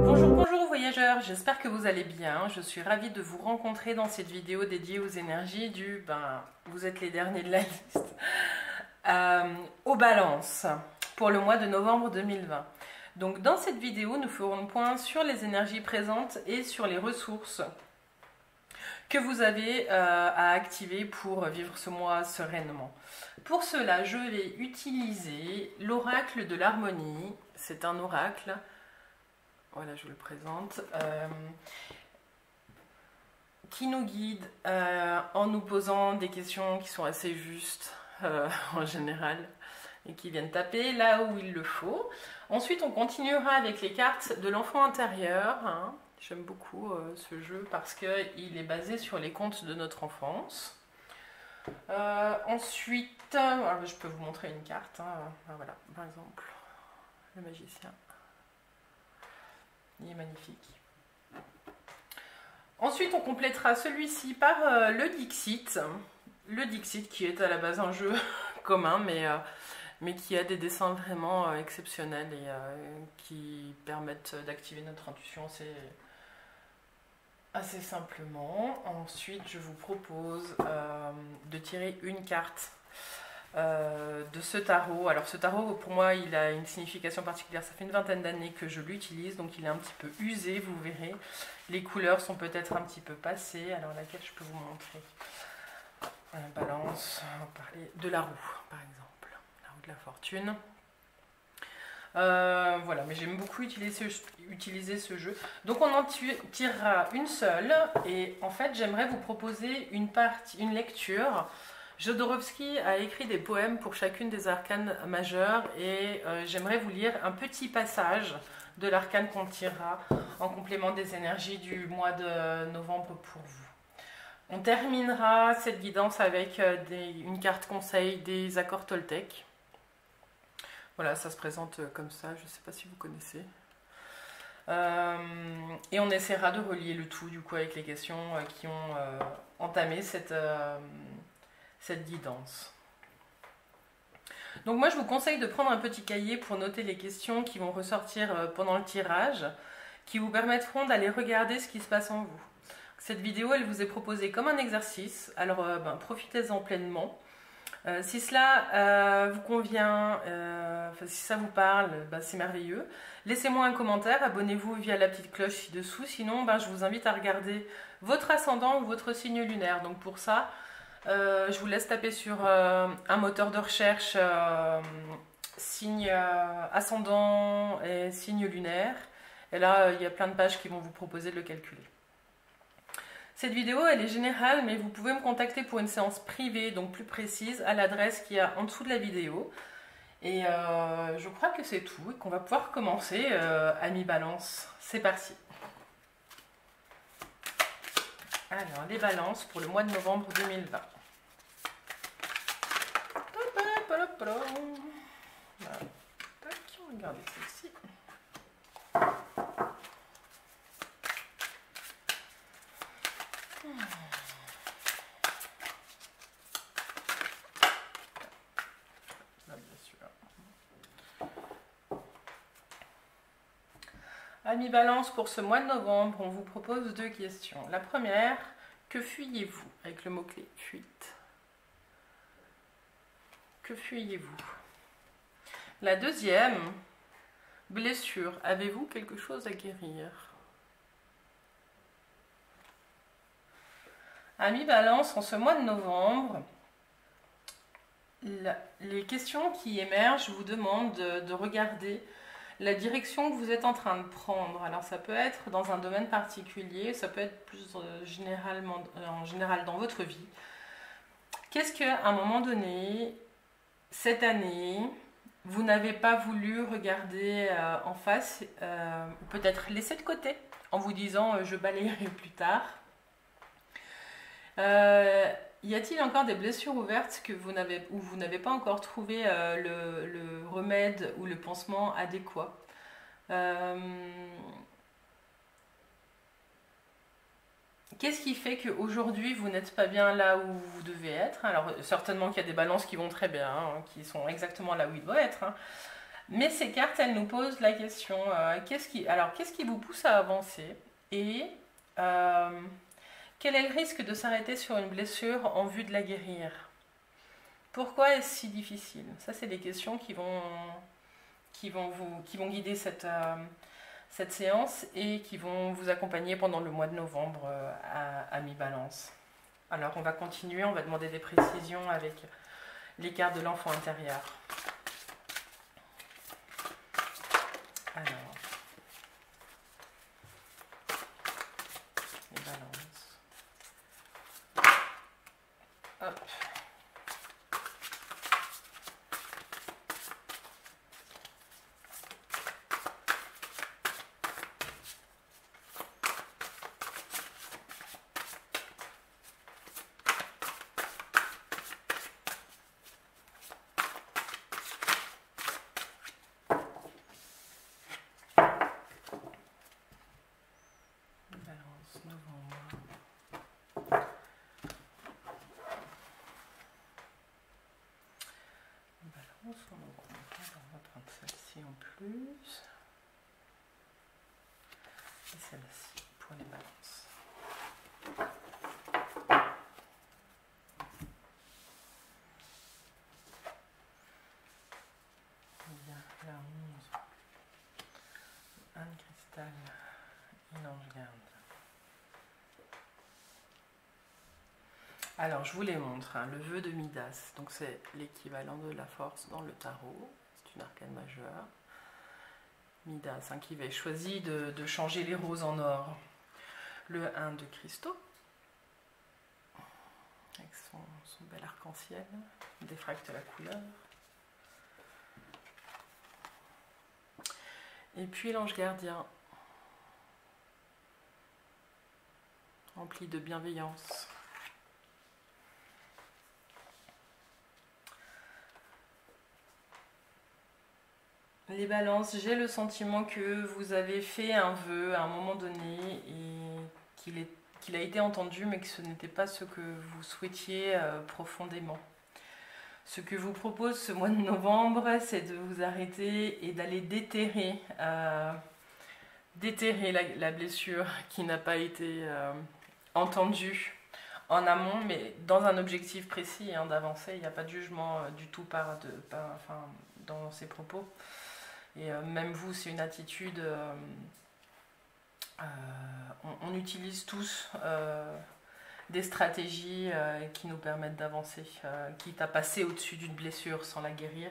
Bonjour voyageurs, j'espère que vous allez bien. Je suis ravie de vous rencontrer dans cette vidéo dédiée aux énergies du vous êtes les derniers de la liste, aux balances pour le mois de novembre 2020. Donc dans cette vidéo, nous ferons le point sur les énergies présentes et sur les ressources que vous avez à activer pour vivre ce mois sereinement. Pour cela, je vais utiliser l'oracle de l'harmonie. C'est un oracle. Voilà, je vous le présente, qui nous guide en nous posant des questions qui sont assez justes en général et qui viennent taper là où il le faut. Ensuite, on continuera avec les cartes de l'enfant intérieur. Hein. J'aime beaucoup ce jeu parce qu'il est basé sur les contes de notre enfance. Ensuite, alors je peux vous montrer une carte. Hein. Voilà, par exemple, le magicien. Il est magnifique. Ensuite, on complétera celui-ci par le Dixit. Le Dixit qui est à la base un jeu commun, mais qui a des dessins vraiment exceptionnels et qui permettent d'activer notre intuition assez simplement. Ensuite, je vous propose de tirer une carte de ce tarot. Alors ce tarot, pour moi, il a une signification particulière. Ça fait une vingtaine d'années que je l'utilise, donc il est un petit peu usé, vous verrez. Les couleurs sont peut-être un petit peu passées. Alors laquelle je peux vous montrer? Balance, on va parler de la roue, par exemple. La roue de la fortune. Voilà, mais j'aime beaucoup utiliser ce jeu. Donc on en tirera une seule. Et en fait, j'aimerais vous proposer une lecture. Jodorowsky a écrit des poèmes pour chacune des arcanes majeures et j'aimerais vous lire un petit passage de l'arcane qu'on tirera en complément des énergies du mois de novembre pour vous. On terminera cette guidance avec une carte conseil des accords Toltec. Voilà, ça se présente comme ça, je ne sais pas si vous connaissez. Et on essaiera de relier le tout du coup avec les questions qui ont entamé cette guidance. Donc moi je vous conseille de prendre un petit cahier pour noter les questions qui vont ressortir pendant le tirage, qui vous permettront d'aller regarder ce qui se passe en vous. Cette vidéo elle vous est proposée comme un exercice, alors profitez-en pleinement. Si cela vous convient, si ça vous parle, c'est merveilleux. Laissez-moi un commentaire, abonnez-vous via la petite cloche ci-dessous, sinon je vous invite à regarder votre ascendant ou votre signe lunaire. Donc pour ça, je vous laisse taper sur un moteur de recherche signe ascendant et signe lunaire. Et là, il y a plein de pages qui vont vous proposer de le calculer. Cette vidéo, elle est générale, mais vous pouvez me contacter pour une séance privée, donc plus précise, à l'adresse qui est en dessous de la vidéo. Et je crois que c'est tout et qu'on va pouvoir commencer, amis Balance. C'est parti. Alors, les balances pour le mois de novembre 2020. Voilà. Tac, regardez celle-ci. Là, bien sûr. Amis Balance, pour ce mois de novembre, on vous propose deux questions. La première, que fuyez-vous? Avec le mot-clé fuite. Que fuyez-vous? La deuxième, blessure. Avez-vous quelque chose à guérir? Amis Balance, en ce mois de novembre, les questions qui émergent vous demandent de regarder la direction que vous êtes en train de prendre. Alors ça peut être dans un domaine particulier, ça peut être plus en général dans votre vie. Qu'est-ce qu'à un moment donné, cette année, vous n'avez pas voulu regarder en face, ou peut-être laisser de côté, en vous disant je balayerai plus tard. Y a-t-il encore des blessures ouvertes où vous n'avez pas encore trouvé le remède ou le pansement adéquat? Qu'est-ce qui fait qu'aujourd'hui vous n'êtes pas bien là où vous devez être? Alors certainement qu'il y a des balances qui vont très bien, hein, qui sont exactement là où ils doivent être, hein. Mais ces cartes, elles nous posent la question, qu'est-ce qui vous pousse à avancer? Et euh, quel est le risque de s'arrêter sur une blessure en vue de la guérir? Pourquoi est-ce si difficile? Ça, c'est des questions qui vont guider cette séance et qui vont vous accompagner pendant le mois de novembre à mi-balance. Alors, on va continuer, on va demander des précisions avec les cartes de l'enfant intérieur. Alors, les balances. Hop. Balance, novembre. Balance, on va prendre celle-ci en plus. Et celle-ci pour les balances. Il y a la 11, Anne Cristal et l'ange garde. Alors, je vous les montre, hein, le vœu de Midas. Donc, c'est l'équivalent de la force dans le tarot. C'est une arcane majeure. Midas, hein, qui avait choisi de changer les roses en or. Le 1 de Christo, avec son bel arc-en-ciel, il défracte la couleur. Et puis l'ange gardien, rempli de bienveillance. Les balances, j'ai le sentiment que vous avez fait un vœu à un moment donné et qu'il a été entendu, mais que ce n'était pas ce que vous souhaitiez profondément. Ce que vous propose ce mois de novembre, c'est de vous arrêter et d'aller déterrer la blessure qui n'a pas été entendue en amont, mais dans un objectif précis, hein, d'avancer. Il n'y a pas de jugement du tout dans ces propos. Et même vous, c'est une attitude... on utilise tous des stratégies qui nous permettent d'avancer, quitte à passer au-dessus d'une blessure sans la guérir.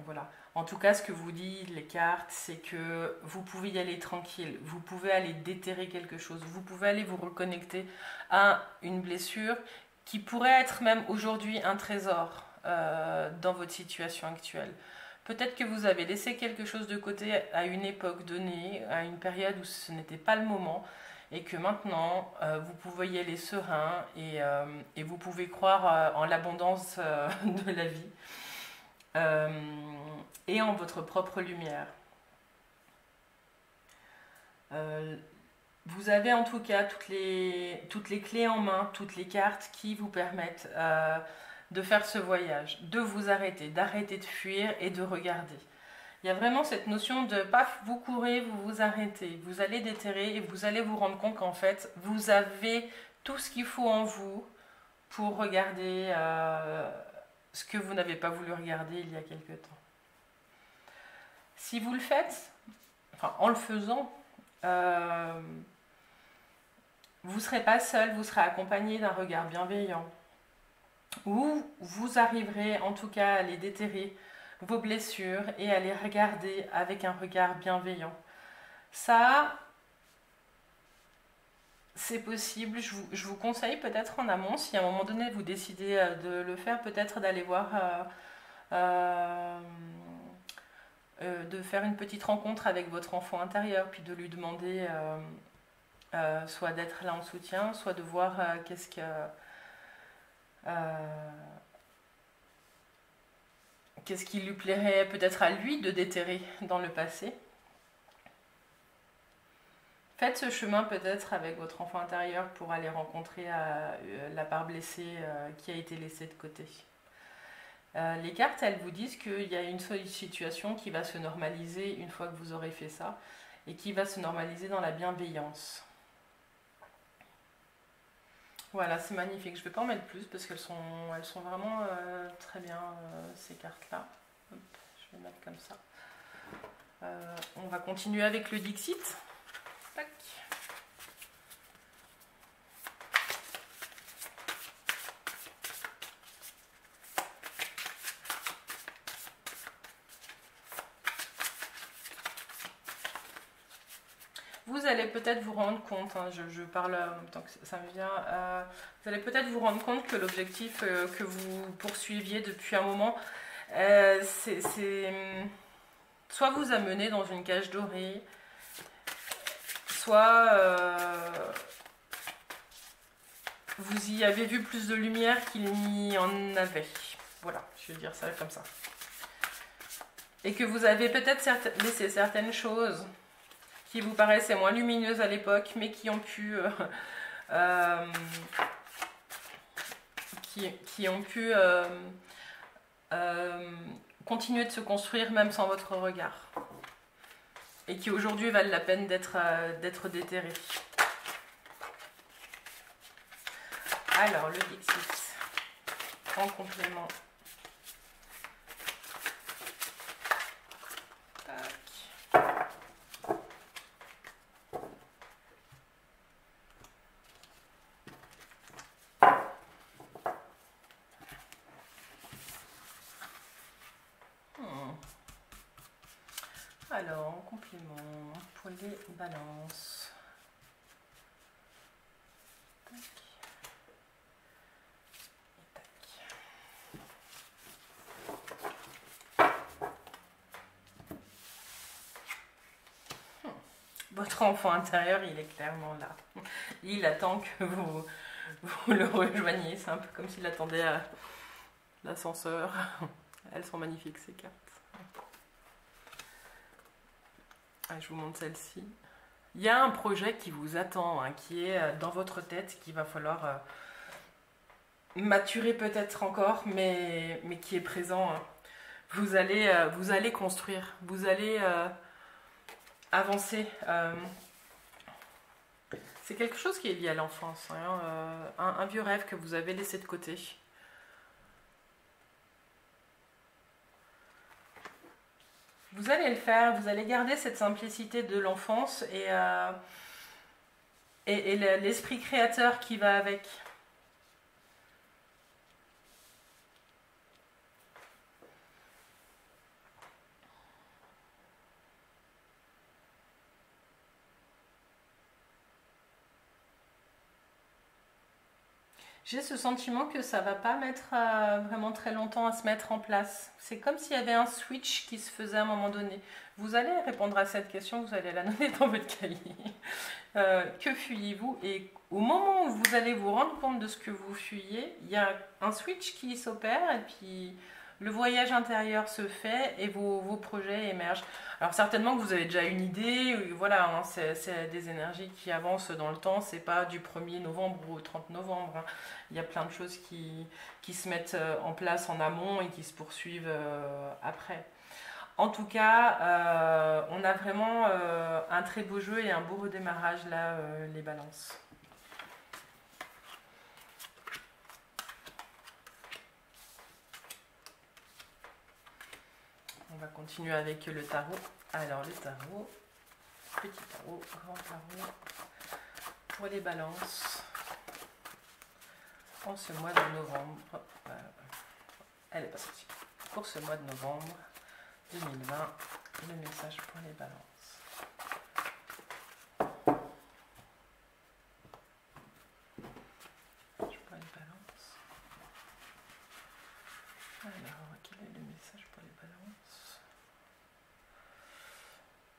Voilà. En tout cas, ce que vous disent les cartes, c'est que vous pouvez y aller tranquille, vous pouvez aller déterrer quelque chose, vous pouvez aller vous reconnecter à une blessure qui pourrait être même aujourd'hui un trésor dans votre situation actuelle. Peut-être que vous avez laissé quelque chose de côté à une époque donnée, à une période où ce n'était pas le moment, et que maintenant, vous pouvez y aller serein et vous pouvez croire en l'abondance de la vie et en votre propre lumière. Vous avez en tout cas toutes les clés en main, toutes les cartes qui vous permettent de faire ce voyage, de vous arrêter, d'arrêter de fuir et de regarder. Il y a vraiment cette notion de paf, vous courez, vous vous arrêtez, vous allez déterrer et vous allez vous rendre compte qu'en fait, vous avez tout ce qu'il faut en vous pour regarder ce que vous n'avez pas voulu regarder il y a quelque temps. Si vous le faites, enfin en le faisant, vous ne serez pas seul, vous serez accompagné d'un regard bienveillant, où vous arriverez en tout cas à les déterrer vos blessures et à les regarder avec un regard bienveillant. Ça, c'est possible. Je vous conseille peut-être en amont, si à un moment donné vous décidez de le faire, peut-être d'aller voir, de faire une petite rencontre avec votre enfant intérieur, puis de lui demander soit d'être là en soutien, soit de voir qu'est-ce qu'il lui plairait peut-être à lui de déterrer dans le passé. Faites ce chemin peut-être avec votre enfant intérieur pour aller rencontrer la part blessée qui a été laissée de côté. Les cartes, elles vous disent qu'il y a une situation qui va se normaliser une fois que vous aurez fait ça et qui va se normaliser dans la bienveillance. Voilà, c'est magnifique. Je ne vais pas en mettre plus parce qu'elles sont vraiment très bien, ces cartes-là. Je vais mettre comme ça. On va continuer avec le Dixit. Tac. Vous allez peut-être vous rendre compte, hein, je parle en même temps que ça me vient, vous allez peut-être vous rendre compte que l'objectif que vous poursuiviez depuis un moment, c'est soit vous amener dans une cage dorée, soit vous y avez vu plus de lumière qu'il n'y en avait. Voilà, je vais dire ça comme ça. Et que vous avez peut-être laissé certaines choses qui vous paraissaient moins lumineuses à l'époque, mais qui ont pu, continuer de se construire même sans votre regard. Et qui aujourd'hui valent la peine d'être déterrés. Alors, le Dixit, en complément. Alors, en complément, pour les balances. Tac. Et tac. Votre enfant intérieur, il est clairement là. Il attend que vous le rejoigniez. C'est un peu comme s'il attendait à l'ascenseur. Elles sont magnifiques, ces cartes. Je vous montre celle-ci. Il y a un projet qui vous attend, hein, qui est dans votre tête, qu'il va falloir maturer peut-être encore, mais qui est présent. Hein. Vous allez construire, vous allez avancer. C'est quelque chose qui est lié à l'enfance, hein, un vieux rêve que vous avez laissé de côté. Vous allez le faire, vous allez garder cette simplicité de l'enfance et l'esprit créateur qui va avec. J'ai ce sentiment que ça va pas mettre vraiment très longtemps à se mettre en place. C'est comme s'il y avait un switch qui se faisait à un moment donné. Vous allez répondre à cette question, vous allez la noter dans votre cahier. Que fuyez-vous? Et au moment où vous allez vous rendre compte de ce que vous fuyez, il y a un switch qui s'opère et puis le voyage intérieur se fait et vos projets émergent. Alors certainement que vous avez déjà une idée, voilà, hein, c'est des énergies qui avancent dans le temps, c'est pas du 1er novembre au 30 novembre. Hein. Il y a plein de choses qui se mettent en place en amont et qui se poursuivent après. En tout cas, on a vraiment un très beau jeu et un beau redémarrage là, les balances. On va continuer avec le tarot. Alors le tarot, petit tarot, grand tarot, pour les balances, en ce mois de novembre, elle est pas sortie. Pour ce mois de novembre 2020, le message pour les balances. Je prends une balance. Alors, quel est le message pour les balances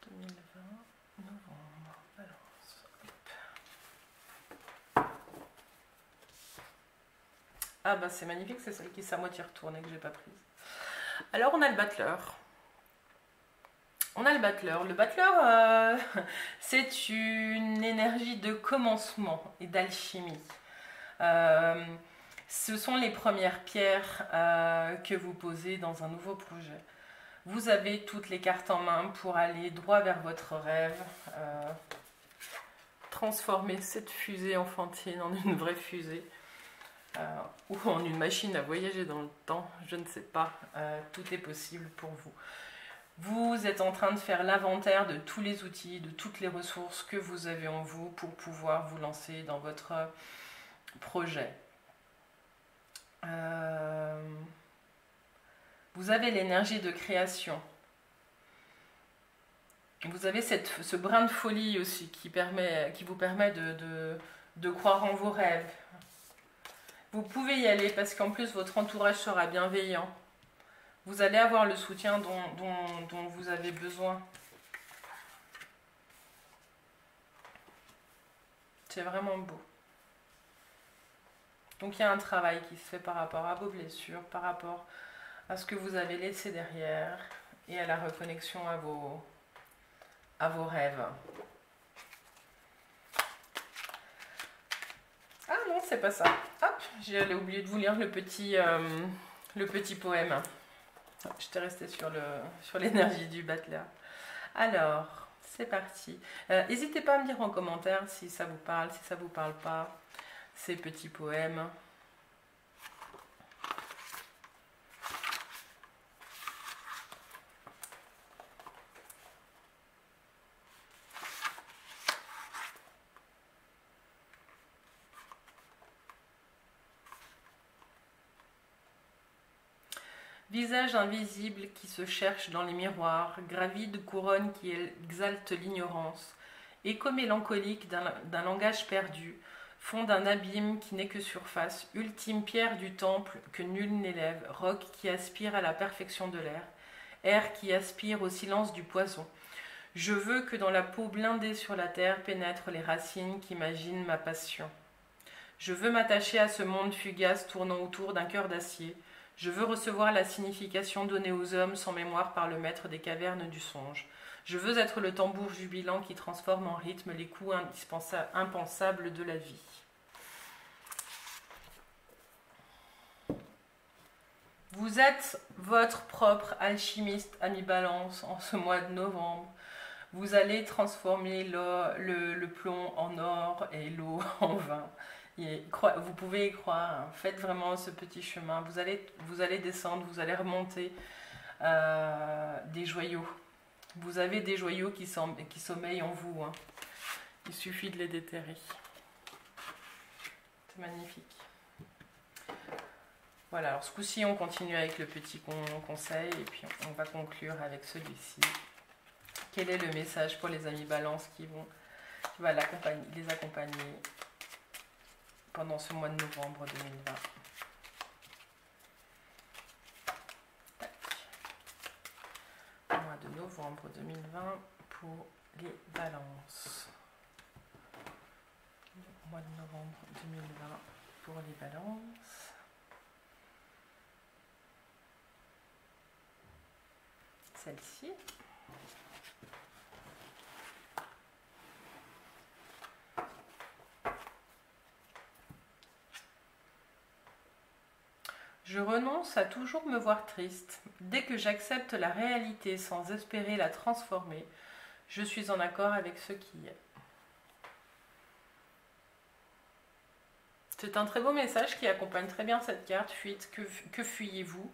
2020, novembre, balance. Hop. Ah bah c'est magnifique, c'est celle qui est à moitié retournée que j'ai pas prise. Alors on a le battleur. On a le battleur. Le battleur, c'est une énergie de commencement et d'alchimie. Ce sont les premières pierres que vous posez dans un nouveau projet. Vous avez toutes les cartes en main pour aller droit vers votre rêve, transformer cette fusée enfantine en une vraie fusée, ou en une machine à voyager dans le temps, je ne sais pas, tout est possible pour vous. Vous êtes en train de faire l'inventaire de tous les outils, de toutes les ressources que vous avez en vous pour pouvoir vous lancer dans votre projet. Vous avez l'énergie de création. Vous avez ce brin de folie aussi qui vous permet de croire en vos rêves. Vous pouvez y aller parce qu'en plus votre entourage sera bienveillant. Vous allez avoir le soutien dont vous avez besoin. C'est vraiment beau. Donc il y a un travail qui se fait par rapport à vos blessures, par rapport à ce que vous avez laissé derrière et à la reconnexion à vos rêves. Ah non, c'est pas ça. Hop, j'ai oublié de vous lire le petit poème. J'étais restée sur l'énergie du battleur. Alors, c'est parti. N'hésitez pas à me dire en commentaire si ça vous parle, si ça vous parle pas, ces petits poèmes. Visage invisible qui se cherche dans les miroirs, gravide couronne qui exalte l'ignorance, écho mélancolique d'un langage perdu, fond d'un abîme qui n'est que surface, ultime pierre du temple que nul n'élève, roc qui aspire à la perfection de l'air, air qui aspire au silence du poison. Je veux que dans la peau blindée sur la terre pénètrent les racines qu'imaginent ma passion. Je veux m'attacher à ce monde fugace tournant autour d'un cœur d'acier. Je veux recevoir la signification donnée aux hommes sans mémoire par le maître des cavernes du songe. Je veux être le tambour jubilant qui transforme en rythme les coups impensables de la vie. Vous êtes votre propre alchimiste, ami Balance, en ce mois de novembre. Vous allez transformer le plomb en or et l'eau en vin. Vous pouvez y croire, hein. Faites vraiment ce petit chemin. Vous allez descendre, vous allez remonter des joyaux. Vous avez des joyaux qui sommeillent en vous, hein. Il suffit de les déterrer. C'est magnifique. Voilà, alors ce coup-ci, on continue avec le petit conseil et puis on va conclure avec celui-ci. Quel est le message pour les amis Balance qui va les accompagner pendant ce mois de novembre 2020. Mois de novembre 2020 pour les balances. Mois de novembre 2020 pour les balances. Celle-ci. Je renonce à toujours me voir triste. Dès que j'accepte la réalité sans espérer la transformer, je suis en accord avec ce qui est. C'est un très beau message qui accompagne très bien cette carte. Fuite, que fuyez-vous?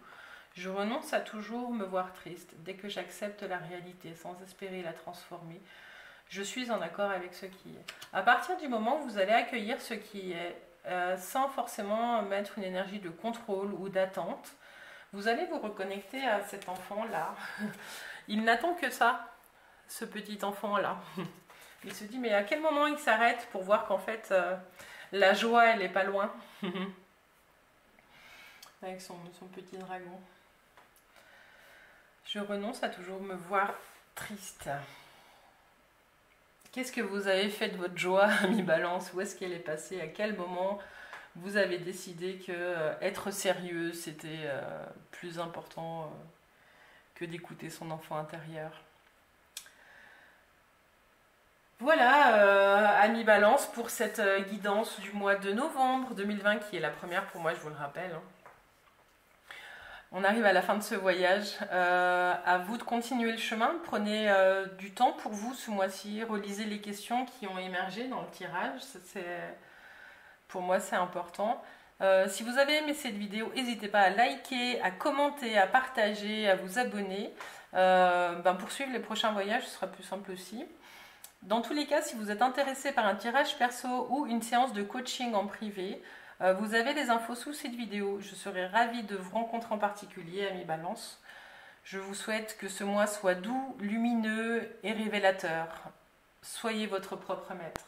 Je renonce à toujours me voir triste. Dès que j'accepte la réalité sans espérer la transformer, je suis en accord avec ce qui est. À partir du moment où vous allez accueillir ce qui est, sans forcément mettre une énergie de contrôle ou d'attente, vous allez vous reconnecter à cet enfant-là. Il n'attend que ça, ce petit enfant-là. Il se dit, mais à quel moment il s'arrête pour voir qu'en fait, la joie, elle n'est pas loin. Avec son petit dragon. Je renonce à toujours me voir triste. Qu'est-ce que vous avez fait de votre joie, ami Balance? Où est-ce qu'elle est passée? À quel moment vous avez décidé que être sérieux, c'était plus important que d'écouter son enfant intérieur? Voilà, amis Balance, pour cette guidance du mois de novembre 2020, qui est la première pour moi, je vous le rappelle. On arrive à la fin de ce voyage. À vous de continuer le chemin. Prenez du temps pour vous ce mois-ci. Relisez les questions qui ont émergé dans le tirage. Pour moi, c'est important. Si vous avez aimé cette vidéo, n'hésitez pas à liker, à commenter, à partager, à vous abonner. Pour suivre les prochains voyages, ce sera plus simple aussi. Dans tous les cas, si vous êtes intéressé par un tirage perso ou une séance de coaching en privé, vous avez les infos sous cette vidéo. Je serai ravie de vous rencontrer en particulier, amis Balance. Je vous souhaite que ce mois soit doux, lumineux et révélateur. Soyez votre propre maître.